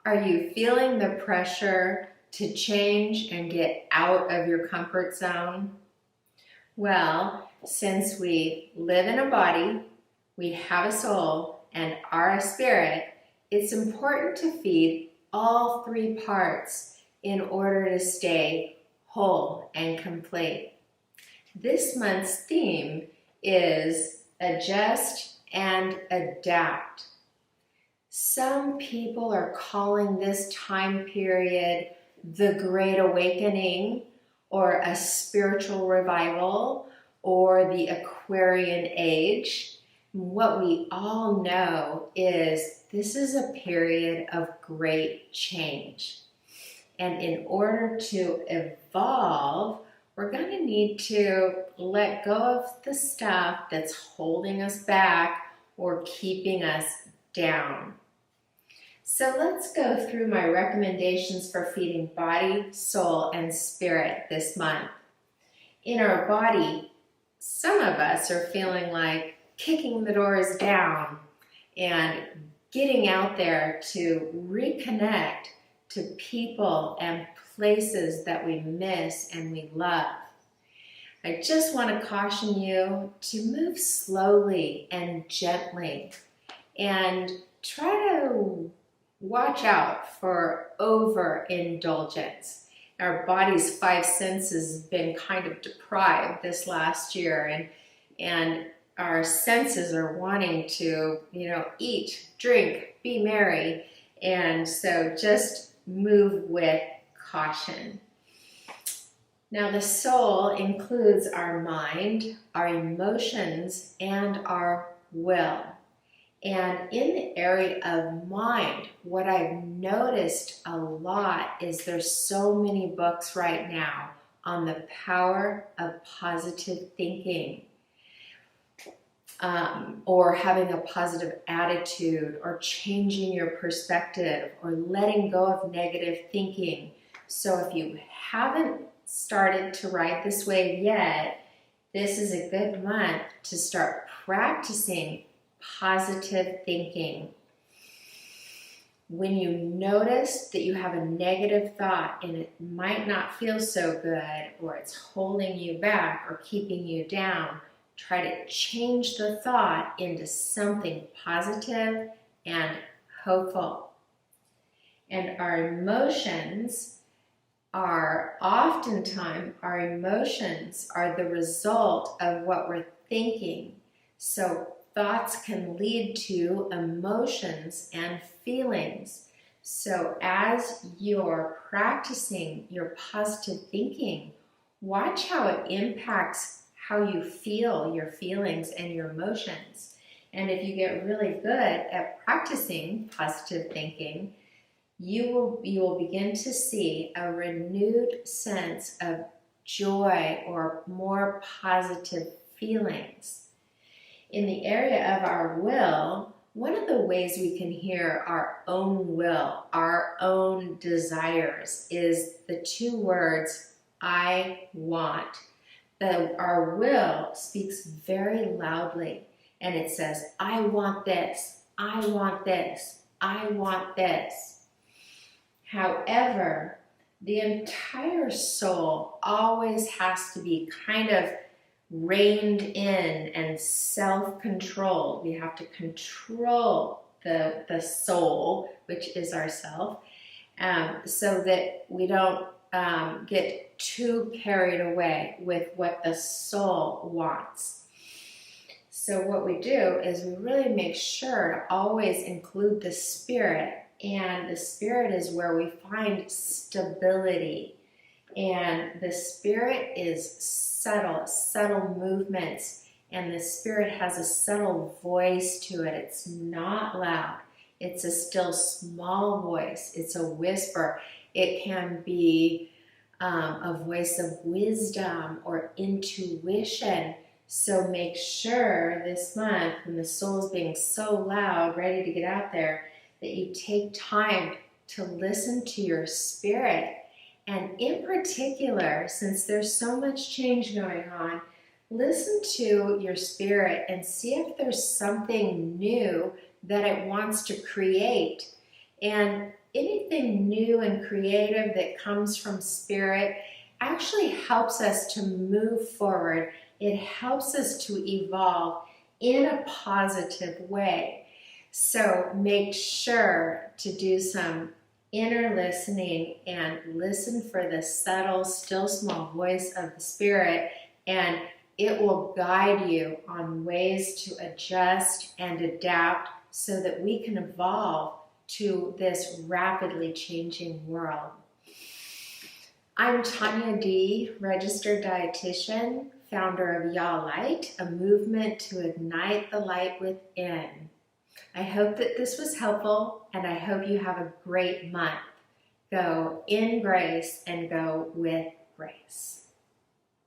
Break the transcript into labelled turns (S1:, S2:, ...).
S1: Are you feeling the pressure to change and get out of your comfort zone? Well, since we live in a body, we have a soul, and are a spirit, it's important to feed all three parts in order to stay whole and complete. This month's theme is adjust and adapt. Some people are calling this time period the Great Awakening, or a spiritual revival, or the Aquarian Age. What we all know is this is a period of great change. And in order to evolve, we're going to need to let go of the stuff that's holding us back or keeping us down. So let's go through my recommendations for feeding body, soul, and spirit this month. In our body, some of us are feeling like kicking the doors down and getting out there to reconnect to people and places that we miss and we love. I just want to caution you to move slowly and gently and try to watch out for overindulgence. Our body's five senses have been kind of deprived this last year, and our senses are wanting to, eat, drink, be merry, and so just move with caution. Now, the soul includes our mind, our emotions, and our will. And in the area of mind, what I've noticed a lot is there's so many books right now on the power of positive thinking, or having a positive attitude, or changing your perspective, or letting go of negative thinking. So if you haven't started to ride this wave yet, this is a good month to start practicing positive thinking. When you notice that you have a negative thought and it might not feel so good, or it's holding you back or keeping you down, try to change the thought into something positive and hopeful. And our emotions are oftentimes, the result of what we're thinking. So thoughts can lead to emotions and feelings. So as you're practicing your positive thinking, watch how it impacts how you feel your feelings and your emotions. And if you get really good at practicing positive thinking, you will begin to see a renewed sense of joy or more positive feelings. In the area of our will, one of the ways we can hear our own will, our own desires, is the two words, I want. Our will speaks very loudly, and it says, I want this, I want this, I want this. However, the entire soul always has to be kind of reined in and self-controlled. We have to control the soul, which is ourself, so that we don't get too carried away with what the soul wants. So what we do is we really make sure to always include the spirit, and the spirit is where we find stability. And the spirit is subtle movements, and the spirit has a subtle voice to it. It's not loud. It's a still small voice. It's a whisper. It can be a voice of wisdom or intuition. So make sure this month, when the soul is being so loud, ready to get out there, that you take time to listen to your spirit. And in particular, since there's so much change going on, listen to your spirit and see if there's something new that it wants to create. And anything new and creative that comes from Spirit actually helps us to move forward. It helps us to evolve in a positive way. So make sure to do some inner listening and listen for the subtle, still small voice of the Spirit, and it will guide you on ways to adjust and adapt so that we can evolve to this rapidly changing world. I'm Tonyah Dee, registered dietitian, founder of Y'all Light, a movement to ignite the light within. I hope that this was helpful, and I hope you have a great month. Go in grace and go with grace.